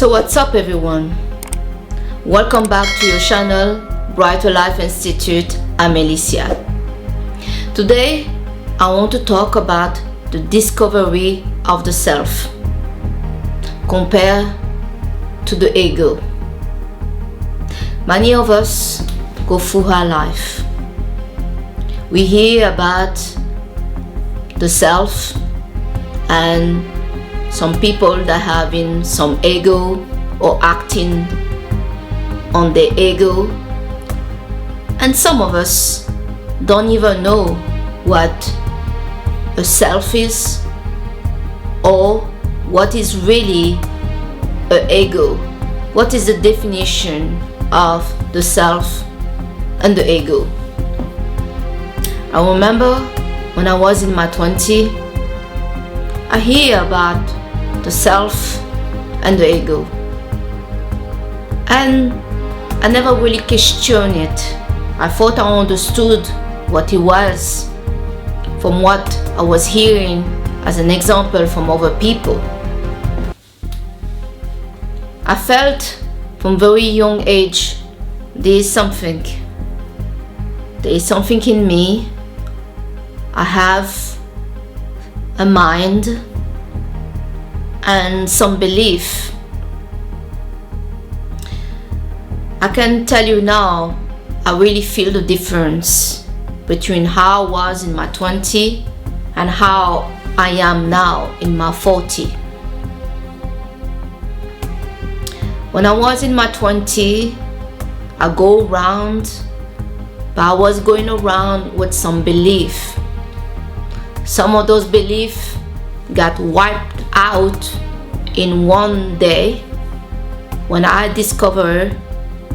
So what's up everyone? Welcome back to your channel Brighter Life Institute. I'm Alicia. Today I want to talk about the discovery of the self compared to the ego. Many of us go through our life. We hear about the self and some people that having some ego or acting on their ego, and some of us don't even know what a self is or what is really an ego. What is the definition of the self and the ego? I remember when I was in my 20s, I hear about the self and the ego, and I never really questioned it. I thought I understood what it was from what I was hearing as an example from other people. I felt from very young age there is something in me. I have a mind and some belief. I can tell you now, I really feel the difference between how I was in my 20s and how I am now in my 40s. When I was in my 20s, I go around, but I was going around with some belief. Some of those beliefs got wiped out in one day when I discovered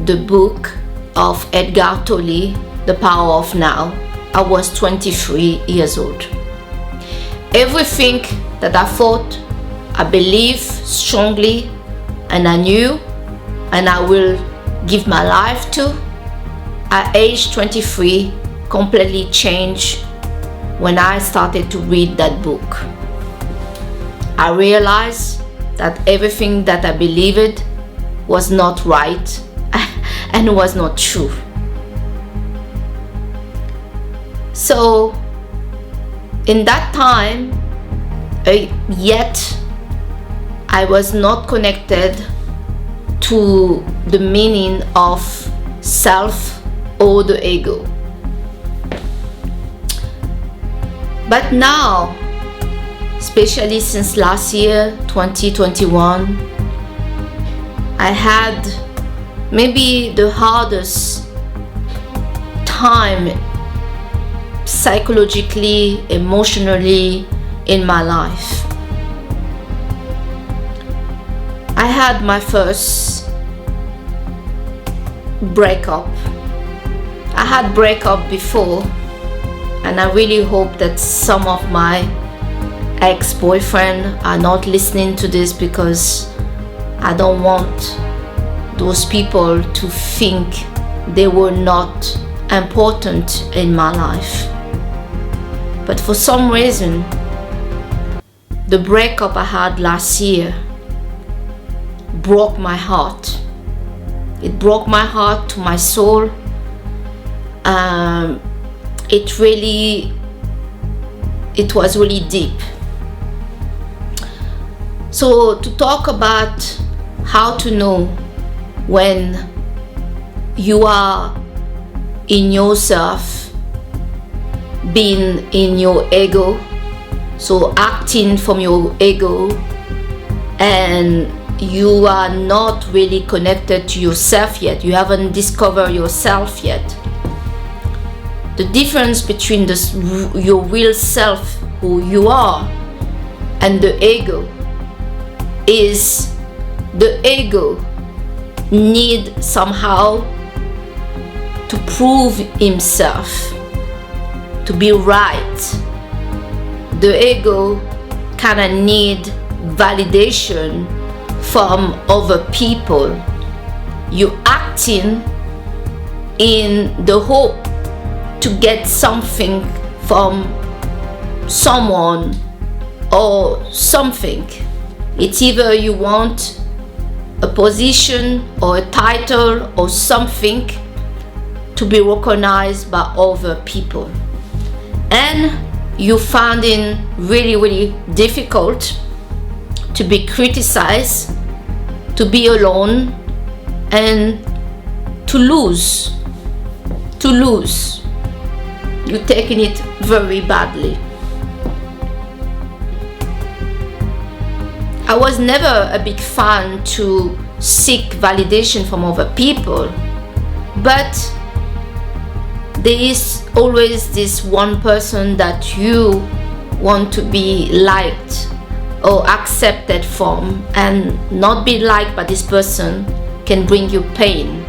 the book of Edgar Tolle, The Power of Now. I was 23 years old. Everything that I thought, I believed strongly, and I knew, and I will give my life to, at age 23, completely changed when I started to read that book. I realized that everything that I believed was not right and was not true. So in that time, yet I was not connected to the meaning of self or the ego. But now, especially since last year, 2021, I had maybe the hardest time psychologically, emotionally in my life. I had my first breakup. I had breakup before, and I really hope that some of my ex-boyfriend are not listening to this, because I don't want those people to think they were not important in my life. But for some reason, the breakup I had last year broke my heart. It broke my heart to my soul. It was really deep. So to talk about how to know when you are in yourself, being in your ego, so acting from your ego, and you are not really connected to yourself yet, you haven't discovered yourself yet. The difference between your real self, who you are, and the ego is the ego need somehow to prove himself, to be right. The ego kind of need validation from other people. You acting in the hope to get something from someone or something. It's either you want a position or a title or something to be recognized by other people. And you find it really difficult to be criticized, to be alone, and to lose. You're taking it very badly. I was never a big fan to seek validation from other people, but there is always this one person that you want to be liked or accepted from, and not be liked by this person can bring you pain.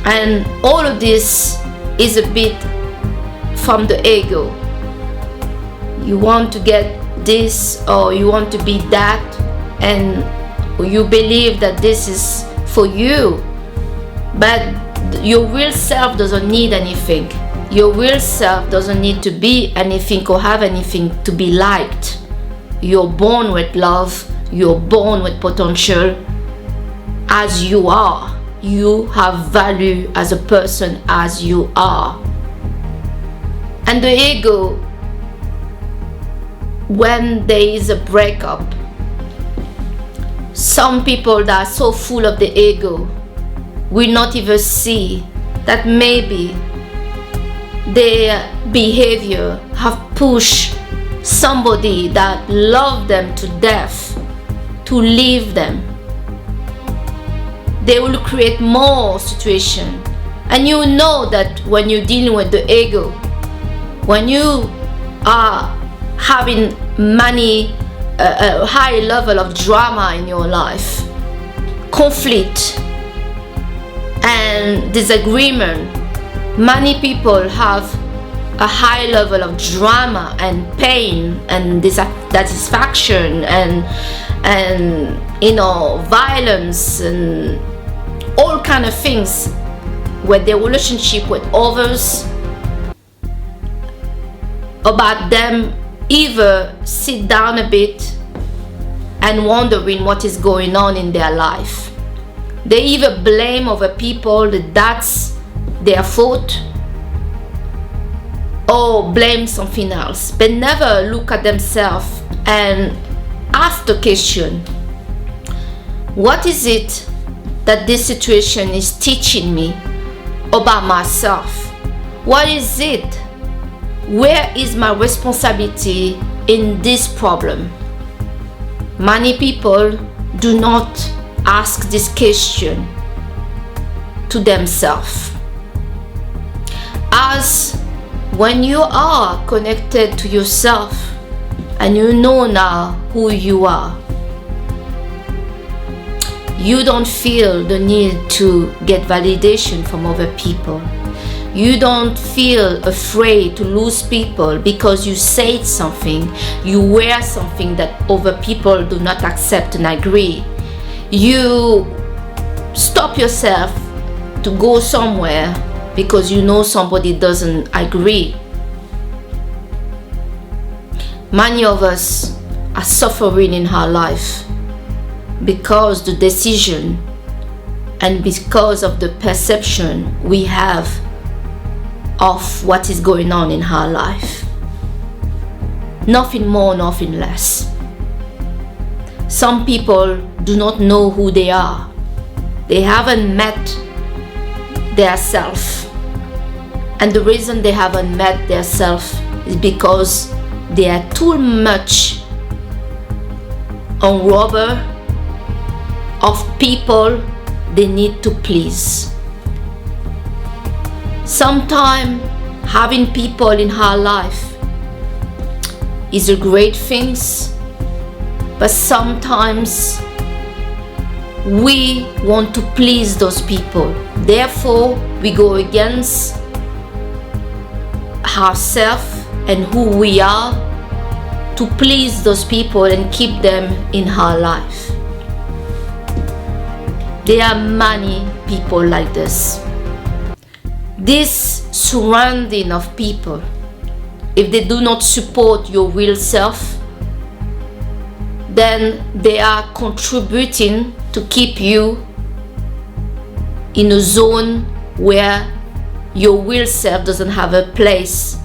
And all of this is a bit from the ego. You want to get this or you want to be that, and you believe that this is for you, but your real self doesn't need anything. Your real self doesn't need to be anything or have anything to be liked. You're born with love. You're born with potential as you are. You have value as a person as you are. And the ego, when there is a breakup, some people that are so full of the ego will not even see that maybe their behavior have pushed somebody that loved them to death to leave them. They will create more situation. And you know that when you're dealing with the ego, when you are having a high level of drama in your life, conflict and disagreement, many people have a high level of drama and pain and dissatisfaction and violence and all kind of things with their relationship with others, about them either sit down a bit and wondering what is going on in their life. They either blame other people that that's their fault, or blame something else, but never look at themselves and ask the question, what is it that this situation is teaching me about myself? What is it? Where is my responsibility in this problem? Many people do not ask this question to themselves. As when you are connected to yourself and you know now who you are, you don't feel the need to get validation from other people. You don't feel afraid to lose people because you said something, you wear something that other people do not accept and agree. You stop yourself to go somewhere because you know somebody doesn't agree. Many of us are suffering in our life because the decision and because of the perception we have of what is going on in our life. Nothing more, nothing less. Some people do not know who they are. They haven't met their self. And the reason they haven't met their self is because they are too much on rubber of people they need to please. Sometimes having people in our life is a great thing, but sometimes we want to please those people. Therefore, we go against ourselves and who we are to please those people and keep them in our life. There are many people like this. This surrounding of people, if they do not support your real self, then they are contributing to keep you in a zone where your real self doesn't have a place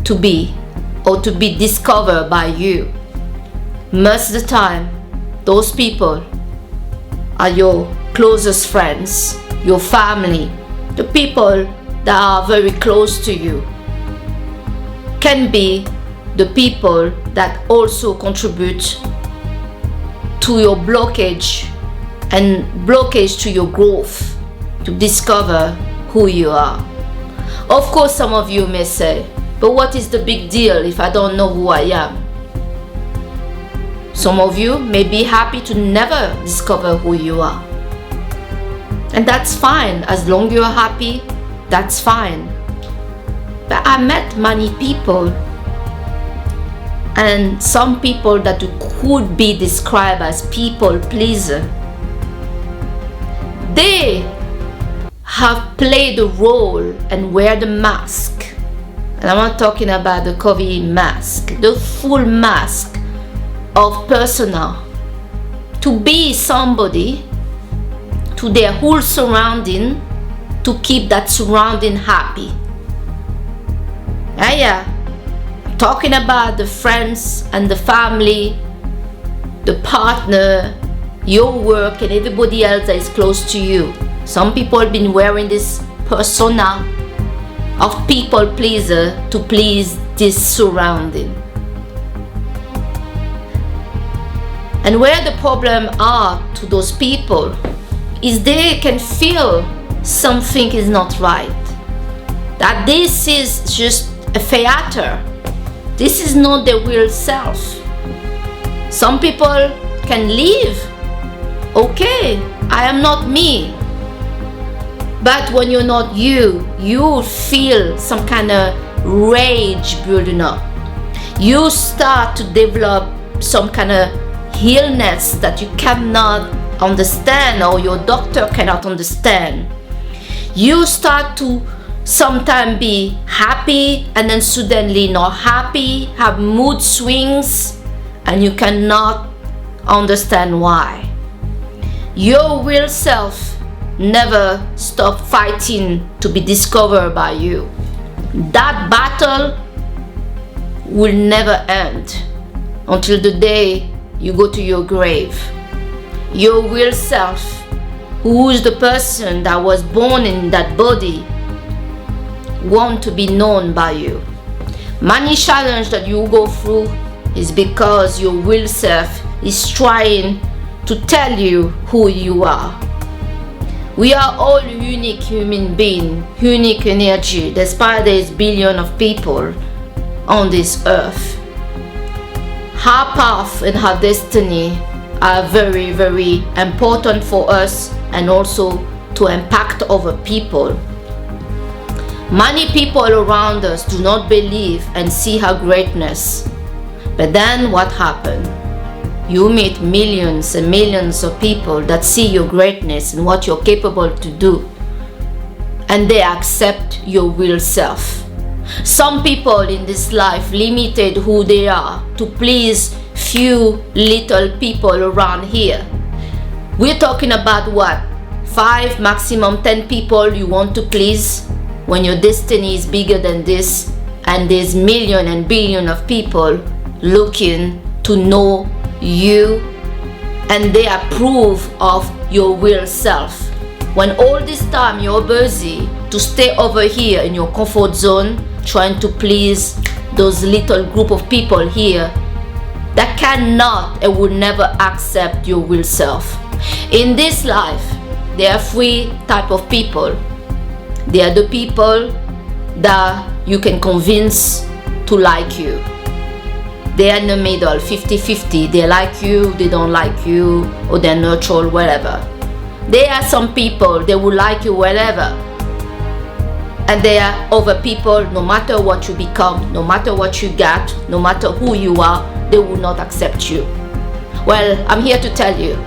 to be or to be discovered by you. Most of the time, those people are your closest friends, your family, the people that are very close to you. Can be the people that also contribute to your blockage and blockage to your growth, to discover who you are. Of course, some of you may say, but what is the big deal if I don't know who I am? Some of you may be happy to never discover who you are. And that's fine. As long as you're happy, that's fine. But I met many people, and some people that could be described as people pleaser. They have played a role and wear the mask. And I'm not talking about the COVID mask, the full mask of persona, to be somebody to their whole surrounding, to keep that surrounding happy. Yeah, I'm talking about the friends and the family, the partner, your work, and everybody else that is close to you. Some people have been wearing this persona of people pleaser to please this surrounding. And where the problem are to those people is they can feel something is not right, that this is just a theater, this is not the real self. Some people can leave, okay, I am not me. But when you're not you, you feel some kind of rage building up. You start to develop some kind of illness that you cannot understand, or your doctor cannot understand. You start to sometimes be happy and then suddenly not happy, have mood swings, and you cannot understand why. Your real self never stop fighting to be discovered by you. That battle will never end until the day you go to your grave. Your real self, who is the person that was born in that body, want to be known by you. Many challenges that you go through is because your real self is trying to tell you who you are. We are all unique human beings, unique energy, despite there's billions of people on this earth. Our path and our destiny are very, very important for us, and also to impact other people. Many people around us do not believe and see our greatness. But then what happened? You meet millions and millions of people that see your greatness and what you're capable to do, and they accept your real self. Some people in this life limited who they are to please few little people around here. We're talking about what? 5, maximum 10 people you want to please, when your destiny is bigger than this, and there's millions and billions of people looking to know you, and they approve of your real self. When all this time you're busy to stay over here in your comfort zone, trying to please those little group of people here that cannot and will never accept your real self. In this life, there are 3 types of people. They are the people that you can convince to like you. They are in the middle, 50-50. They like you, they don't like you, or they're neutral, whatever. There are some people, they will like you, whatever. And there are other people, no matter what you become, no matter what you got, no matter who you are, they will not accept you. Well, I'm here to tell you,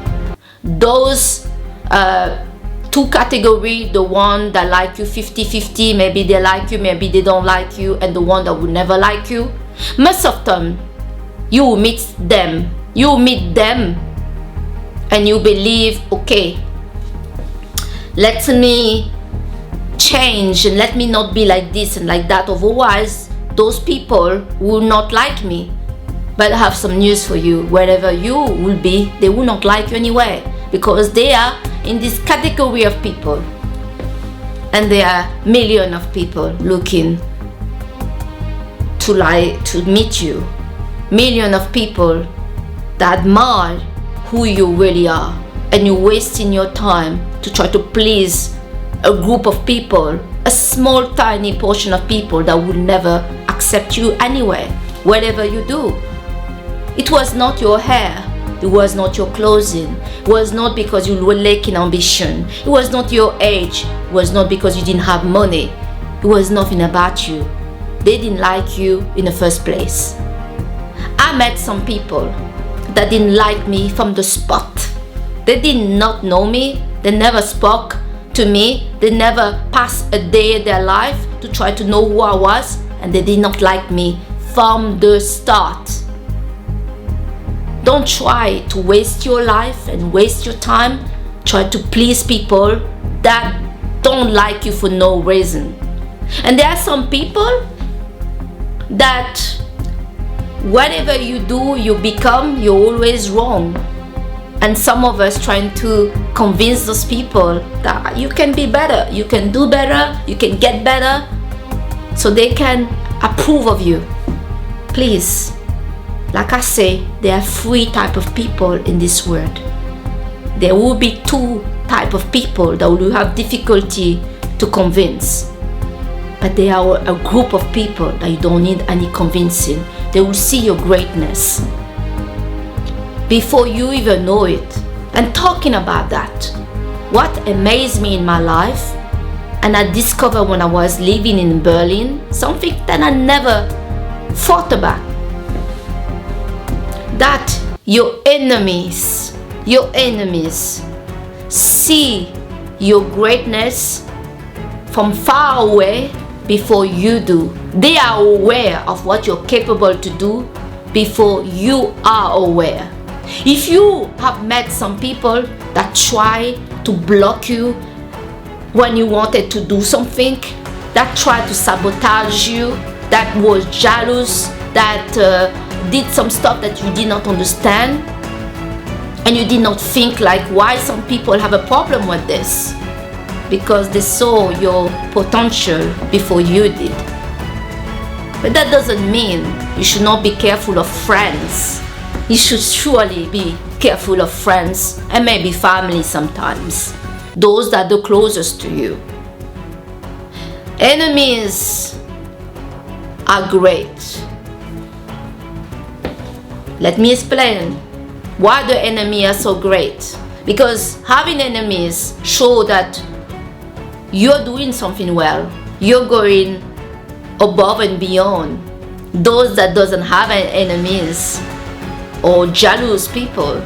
those 2 categories, the one that like you 50-50, maybe they like you, maybe they don't like you, and the one that will never like you, most of them, you will meet them You meet them and you believe, okay, let me change and let me not be like this and like that. Otherwise, those people will not like me. But I have some news for you. Wherever you will be, they will not like you anyway, because they are in this category of people. And there are millions of people looking to meet you. Millions of people that admire who you really are. And you're wasting your time to try to please a group of people, a small tiny portion of people that will never accept you anyway, whatever you do. It was not your hair, it was not your clothing, it was not because you were lacking ambition, it was not your age, it was not because you didn't have money, it was nothing about you. They didn't like you in the first place. I met some people that didn't like me from the spot. They did not know me, they never spoke to me, they never passed a day in their life to try to know who I was, and they did not like me from the start. Don't try to waste your life and waste your time. Try to please people that don't like you for no reason. And there are some people that whatever you do, you become, you're always wrong. And some of us trying to convince those people that you can be better, you can do better, you can get better, so they can approve of you. Please, like I say, there are 3 types of people in this world. There will be 2 types of people that will have difficulty to convince. But there are a group of people that you don't need any convincing. They will see your greatness before you even know it. And talking about that, what amazed me in my life, and I discovered when I was living in Berlin, something that I never thought about. That your enemies see your greatness from far away before you do. They are aware of what you're capable to do before you are aware. If you have met some people that try to block you when you wanted to do something, that tried to sabotage you, that was jealous, that did some stuff that you did not understand, and you did not think like why some people have a problem with this, because they saw your potential before you did. But that doesn't mean you should not be careful of friends. You should surely be careful of friends and maybe family sometimes, those that are the closest to you. Enemies are great. Let me explain why the enemy are so great. Because having enemies show that you're doing something well. You're going above and beyond. Those that doesn't have enemies or jealous people,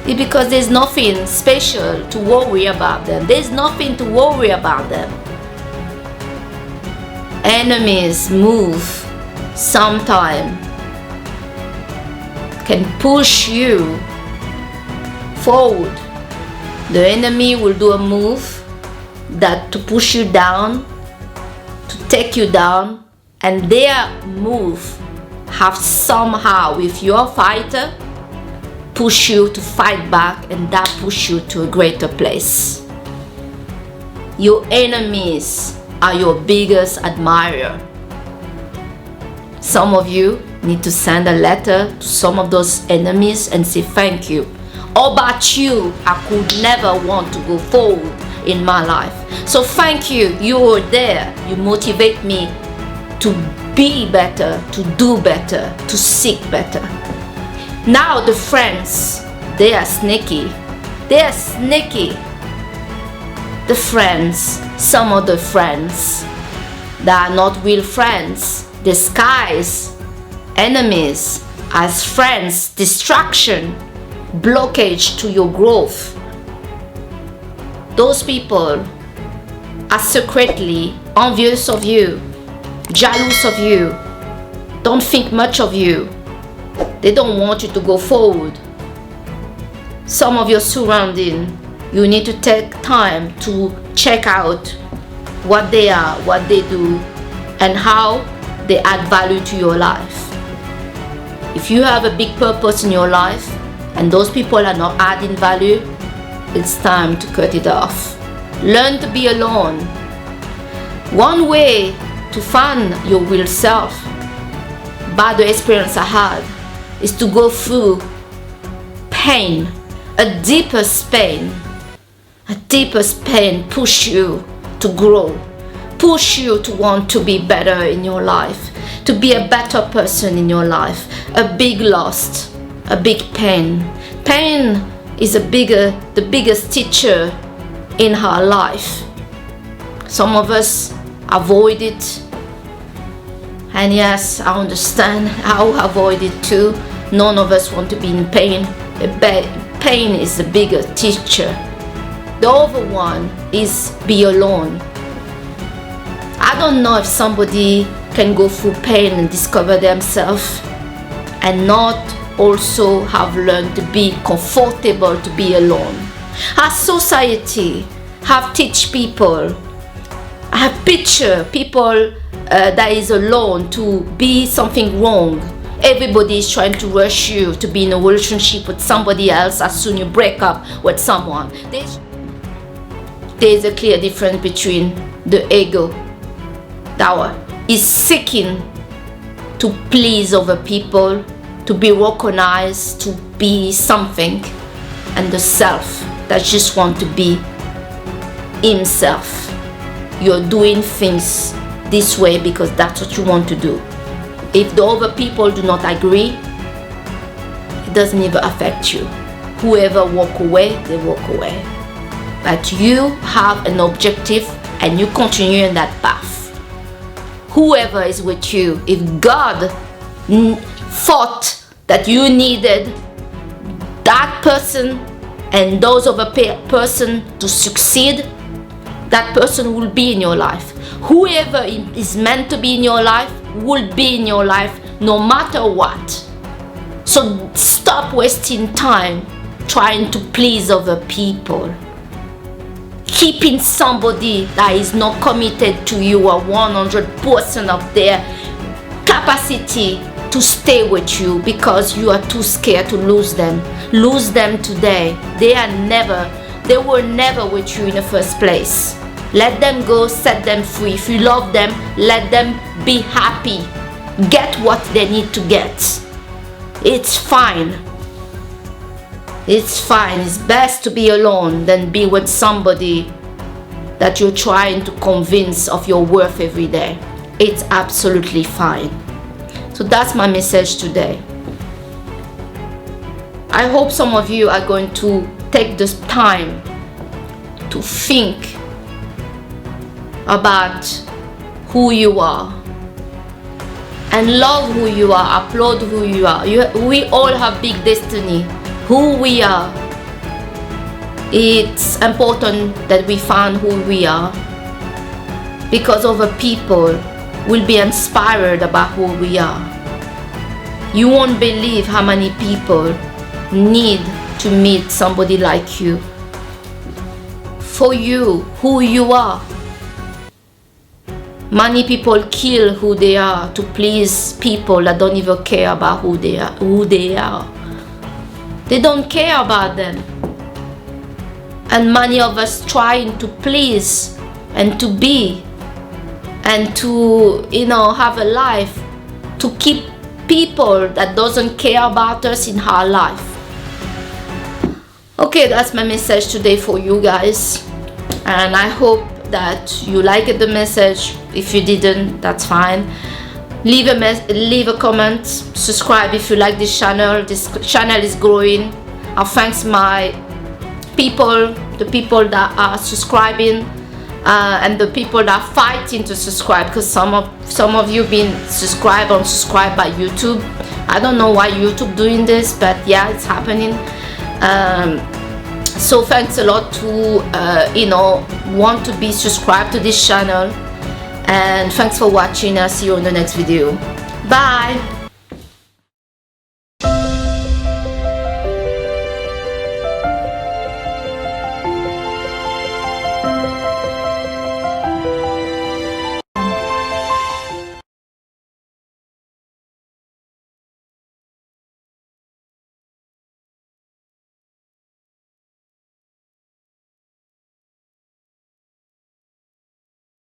it's because there's nothing special to worry about them. There's nothing to worry about them. Enemies move sometime, can push you forward. The enemy will do a move that to push you down, to take you down, and their move have somehow, if you're a fighter, push you to fight back, and that push you to a greater place. Your enemies are your biggest admirer. Some of you need to send a letter to some of those enemies and say thank you. All about you, I could never want to go forward in my life. So thank you, you were there. You motivate me to be better, to do better, to seek better. Now the friends, they are sneaky. They are sneaky. The friends, some of the friends that are not real friends, disguise enemies as friends, distraction, blockage to your growth. Those people are secretly envious of you, jealous of you, don't think much of you. They don't want you to go forward. some of your surrounding, you need to take time to check out what they are, what they do, and how they add value to your life. If you have a big purpose in your life and those people are not adding value, it's time to cut it off. Learn to be alone. One way to find your real self, by the experience I had, is to go through pain, a deepest pain. A deepest pain push you to grow, push you to want to be better in your life, to be a better person in your life. A big loss, a big pain. Pain is the biggest teacher in our life. Some of us avoid it, and yes, I understand, I avoid it too. None of us want to be in pain. Pain is the biggest teacher. The other one is be alone. I don't know if somebody can go through pain and discover themselves and not also have learned to be comfortable to be alone. Our society have teach people, have picture people that is alone to be something wrong. Everybody is trying to rush you to be in a relationship with somebody else as soon you break up with someone. There's a clear difference between the ego that is seeking to please other people, to be recognized, to be something, and the self that just want to be himself. You're doing things this way because that's what you want to do. If the other people do not agree, it doesn't even affect you. Whoever walk away, they walk away. But you have an objective and you continue in that path. Whoever is with you, if God thought that you needed that person and those other person to succeed, that person will be in your life. Whoever is meant to be in your life will be in your life no matter what. So stop wasting time trying to please other people. Keeping somebody that is not committed to you or 100% of their capacity to stay with you because you are too scared to lose them. Lose them today. They were never with you in the first place. Let them go, set them free. If you love them, let them be happy. Get what they need to get. It's fine. It's fine. It's best to be alone than be with somebody that you're trying to convince of your worth every day. It's absolutely fine. So that's my message today. I hope some of you are going to take this time to think about who you are and love who you are, applaud who you are. We all have big destiny. Who we are. It's important that we find who we are because other people will be inspired about who we are. You won't believe how many people need to meet somebody like you. For you, who you are. Many people kill who they are to please people that don't even care about who they are. They don't care about them. And many of us trying to please and to be and to, have a life to keep people that doesn't care about us in our life. Okay, that's my message today for you guys. And I hope that you liked the message. If you didn't, that's fine. Leave a comment, subscribe if you like this channel. This channel is growing. I thanks the people that are subscribing and the people that are fighting to subscribe, because some of you been subscribed by YouTube. I don't know why YouTube doing this, but yeah, it's happening. So thanks a lot to want to be subscribed to this channel, and thanks for watching. I'll see you in the next video. Bye.